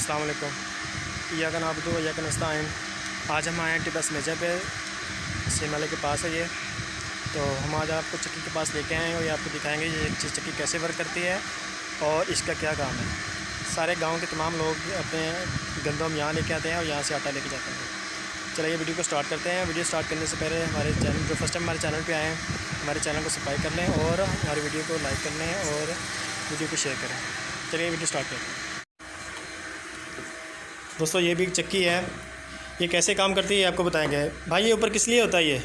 अस्सलाम वालेकुम। या का नाबदू या का नस्ताइन। आज हम आए हैं टिबस मेजा पे, सिमले के पास है ये। तो हम आज आपको चक्की के पास लेके आए हैं और ये आपको दिखाएंगे ये चक्की कैसे वर्क करती है और इसका क्या काम है। सारे गांव के तमाम लोग अपने गंदम यहाँ लेके आते हैं और यहाँ से आटा लेके जाते हैं। चलिए वीडियो को स्टार्ट करते हैं। वीडियो स्टार्ट करने से पहले हमारे चैनल जो फर्स्ट टाइम हमारे चैनल पे आए हैं, हमारे चैनल को सब्सक्राइब कर लें और हमारी वीडियो को लाइक कर लें और वीडियो को शेयर करें। चलिए वीडियो स्टार्ट करते हैं। दोस्तों ये भी एक चक्की है, ये कैसे काम करती है आपको बताएंगे। भाई ये ऊपर किस लिए होता है ये?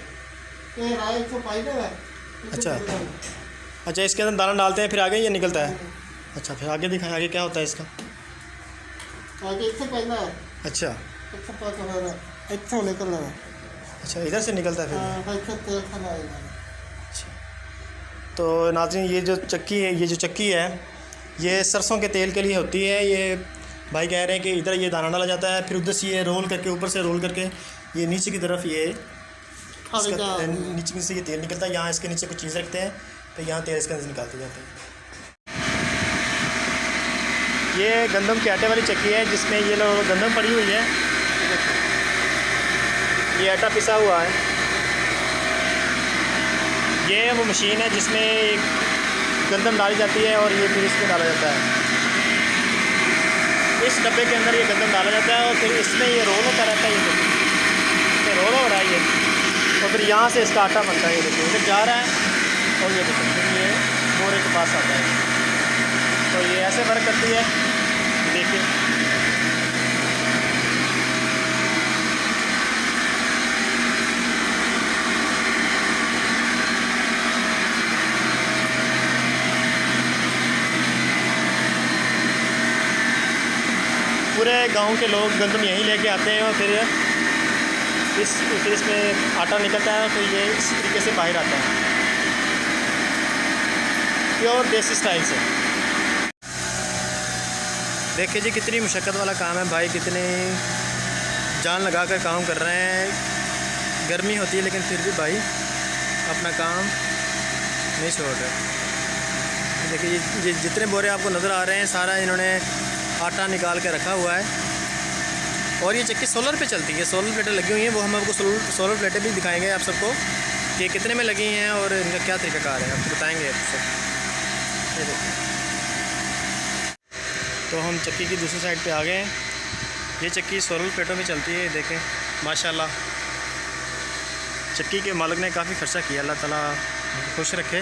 अच्छा अच्छा, इसके अंदर दाना डालते हैं फिर आगे ये निकलता है। अच्छा फिर आगे दिखाएं, आगे क्या होता है इसका? आगे इससे पहला है। अच्छा निकल रहा है। अच्छा इधर से निकलता है फिर। अच्छा तो नाज़रीन ये जो चक्की है ये सरसों के तेल के लिए होती है। ये भाई कह रहे हैं कि इधर ये दाना डाला जाता है, फिर उधर से ये रोल करके ऊपर से रोल करके ये नीचे की तरफ ये नीचे से ये तेल निकलता है। यहाँ इसके नीचे कुछ चीज़ रखते हैं तो यहाँ तेल इसके अंदर निकालते जाते हैं। ये गंदम के आटे वाली चक्की है जिसमें ये लोग गंदम पड़ी हुई है, ये आटा पिसा हुआ है। ये वो मशीन है जिसमें गंदम डाली जाती है और ये फिर इसमें डाला जाता है। इस डब्बे के अंदर ये गंदम डाला जाता है और फिर इसमें ये रोल होता रहता है। ये रोल हो रहा है ये, और फिर यहाँ से इसका आटा बनता है। ये देखिए इधर जा रहा है और ये देखिए फिर ये बोरे के पास आता है। तो ये ऐसे वर्क करती है, देखिए। पूरे गांव के लोग गंदम यहीं लेके आते हैं और फिर इसमें आटा निकलता है तो ये इस तरीके से बाहर आता है, प्योर देसी स्टाइल से। देखिए जी कितनी मुशक्क़त वाला काम है भाई, कितनी जान लगा कर काम कर रहे हैं। गर्मी होती है लेकिन फिर भी भाई अपना काम नहीं छोड़ रहे। देखिए ये जितने बोरे आपको नज़र आ रहे हैं सारा इन्होंने आटा निकाल के रखा हुआ है। और ये चक्की सोलर पे चलती है, सोलर प्लेटें लगी हुई हैं। वो हम आपको सोलर प्लेटें भी दिखाएंगे आप सबको कि कितने में लगी हैं और इनका क्या तरीक़ाकार है, आपको बताएंगे आप सब। ये देखिए तो हम चक्की की दूसरी साइड पे आ गए हैं। ये चक्की सोलर प्लेटों में चलती है। देखें माशाल्लाह चक्की के मालिक ने काफ़ी खर्चा किया, अल्लाह ताला खुश रखे।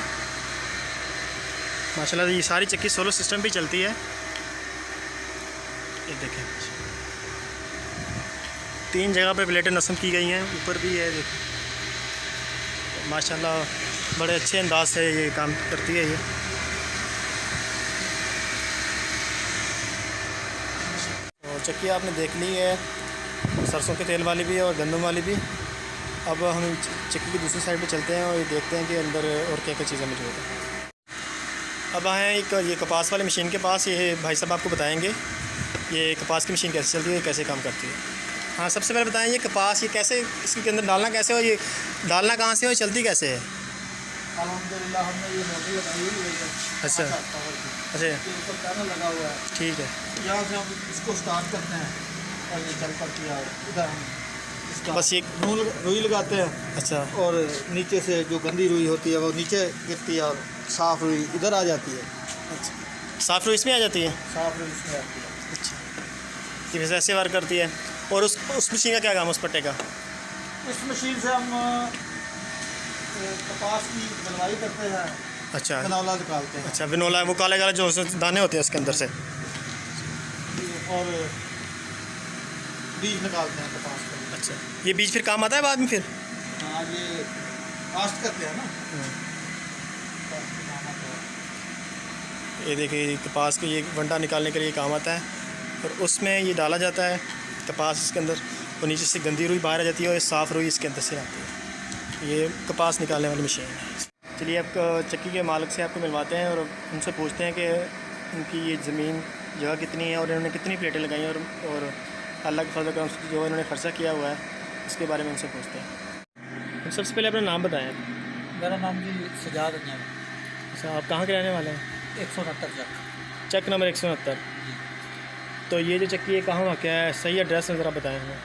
माशाल्लाह ये सारी चक्की सोलर सिस्टम भी चलती है। ये देखें 3 जगह पे प्लेटें नस्ब की गई हैं, ऊपर भी है। देखो माशाल्लाह बड़े अच्छे अंदाज से ये काम करती है। ये और चक्की आपने देख ली है, सरसों के तेल वाली भी है और गंदम वाली भी। अब हम चक्की की दूसरी साइड पे चलते हैं और ये देखते हैं कि अंदर और क्या क्या चीज़ें मौजूद हैं। अब आए ये कपास वाली मशीन के पास। ये भाई साहब आपको बताएंगे ये कपास की मशीन कैसे चलती है, कैसे काम करती है। हाँ सबसे पहले बताएं ये कपास ये कैसे, इसके अंदर डालना कैसे हो, ये डालना कहाँ से हो, चलती कैसे है? अल्हम्दुलिल्लाह हमने ये मोटर लगाई हुई है। अच्छा अच्छा ऊपर पैनल लगा हुआ है, ठीक है। यहाँ से हम इसको स्टार्ट करते हैं और ये चल पड़ती है। इधर हम इसका बस ये रुई लगाते हैं। अच्छा और नीचे से जो गंदी रुई होती है वो नीचे गिरती है और साफ़ रुई इधर आ जाती है। अच्छा साफ रुई इसमें आ जाती है। साफ़ रुई इसमें आती है। अच्छा ये वैसे ऐसे वर्क करती है। और उस मशीन का क्या काम है, उस पट्टे का? इस मशीन से हम कपास की बनवाई करते हैं। अच्छा विनोला निकालते हैं। अच्छा विनोला, वो काले काले जो दाने होते हैं उसके अंदर से, और बीज निकालते हैं कपास का। अच्छा ये बीज फिर काम आता है बाद में फिर? हाँ ये काश्त करते हैं ना। ये देखिए कपास के ये वंडा निकालने के लिए काम आता है और उसमें ये डाला जाता है कपास इसके अंदर, और नीचे से गंदी रुई बाहर आ जाती है और ये साफ़ रुई इसके अंदर से आती है। ये कपास निकालने वाली मशीन है। चलिए आप चक्की के मालिक से आपको मिलवाते हैं और उनसे पूछते हैं कि उनकी ये ज़मीन जगह कितनी है और इन्होंने कितनी प्लेटें लगाई हैं और अल्लाह के फजल करम जो इन्होंने खर्चा किया हुआ है इसके बारे में उनसे पूछते हैं। हम सबसे पहले अपना नाम बताएँ। मेरा नाम जी सजाद है। अच्छा आप कहाँ के रहने वाले हैं? 169 चक नंबर 169। तो ये जो चक्की है कहाँ वाक़ है, सही एड्रेस ज़रा बताएं हमें।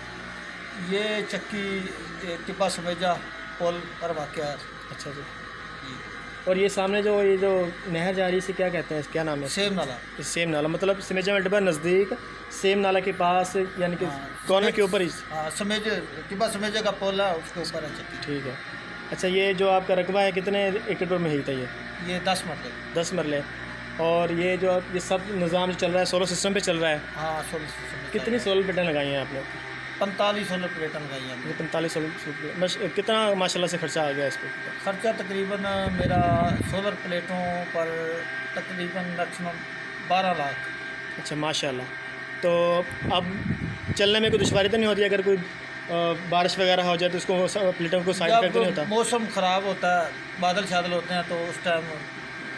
ये चक्की टिब्बा समेजा पुल पर वाक़या है। अच्छा जी। और ये सामने जो नहर जा रही है इसे क्या कहते हैं, क्या नाम है? सेम नाला। सेम नाला, मतलब समेजा मल्टीपल नज़दीक सेम नाला के पास, यानी कि कॉर्नर के ऊपर ही। हाँ, समेजे टिब्बा समेजे का पुल है, उसके ऊपर है चक्की। ठीक है। अच्छा, ये जो आपका रकबा है कितने एकड़ में है ये 10 मरले। 10 मरले। और ये सब निज़ाम जो चल रहा है सोलर सिस्टम पे चल रहा है। हाँ, सोलर सिस्टम। कितनी सोलर प्लेटें लगाई हैं आपने? 45 सोलर प्लेटें लगाई हैं। 45 सोलर। कितना माशाल्लाह से खर्चा आ गया इस पर? खर्चा तकरीबन मेरा सोलर प्लेटों पर तकरीबन मैक्सिमम 12 लाख। अच्छा माशाल्लाह। तो अब चलने में कोई दुश्वारी तो नहीं होती अगर कोई बारिश वगैरह हो जाए तो उसको प्लेटों को साइड इफेक्ट नहीं होता? मौसम ख़राब होता है, बादल शादल होते हैं, तो उस टाइम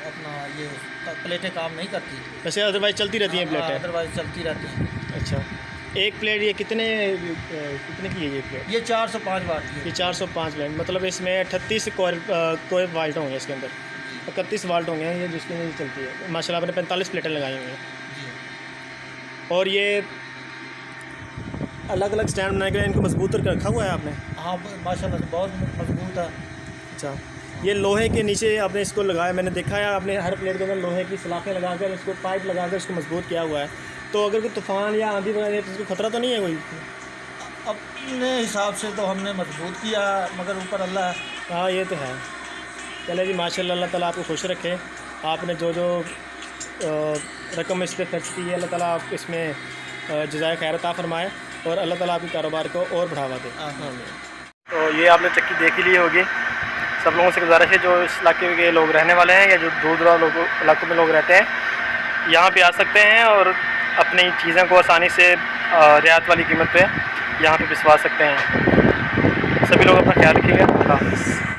अपना ये प्लेटें काम नहीं करती। वैसे अदरवाइज़ चलती रहती हैं प्लेटें? अदरवाइज चलती रहती हैं। अच्छा, एक प्लेट ये कितने की है ये प्लेट? ये 405 वाट की है। ये 405 प्लेट, मतलब इसमें 38 कोई वाल्ट होंगे इसके अंदर, 31 वाल्ट होंगे ये जिसके अंदर चलती है। माशाल्लाह आपने 45 प्लेटें लगाई हुई हैं। और ये अलग अलग स्टैंड बनाने के लिए इनको मजबूत करके रखा हुआ है आपने? हाँ, माशाल्लाह से बहुत मजबूत है। अच्छा, ये लोहे के नीचे आपने इसको लगाया, मैंने देखा है आपने हर प्लेट के अंदर लोहे की सलाखें लगाकर उसको पाइप लगाकर उसको मजबूत किया हुआ है। तो अगर कोई तूफ़ान या आंधी वगैरह तो उसको ख़तरा तो नहीं है कोई? अपने हिसाब से तो हमने मजबूत किया, मगर ऊपर अल्लाह है। हाँ, ये तो है। चले जी माशाल्लाह, अल्लाह ताला आपको खुश रखे। आपने जो रकम इस पर खर्च की है, अल्लाह ताला आप इसमें जज़ाए खैर अता फरमाए और अल्लाह ताला आपके कारोबार को और बढ़ावा दे। तो ये आपने चक्की देख ही ली होगी। सब लोगों से गुजारिश है जो इस इलाके के लोग रहने वाले हैं या जो दूर दराज इलाकों में लोग रहते हैं, यहाँ पे आ सकते हैं और अपनी चीज़ों को आसानी से रियायत वाली कीमत पे यहाँ पे भिजवा सकते हैं। सभी लोग अपना ख्याल रखिएगा। अल्लाह हाफ़िज़।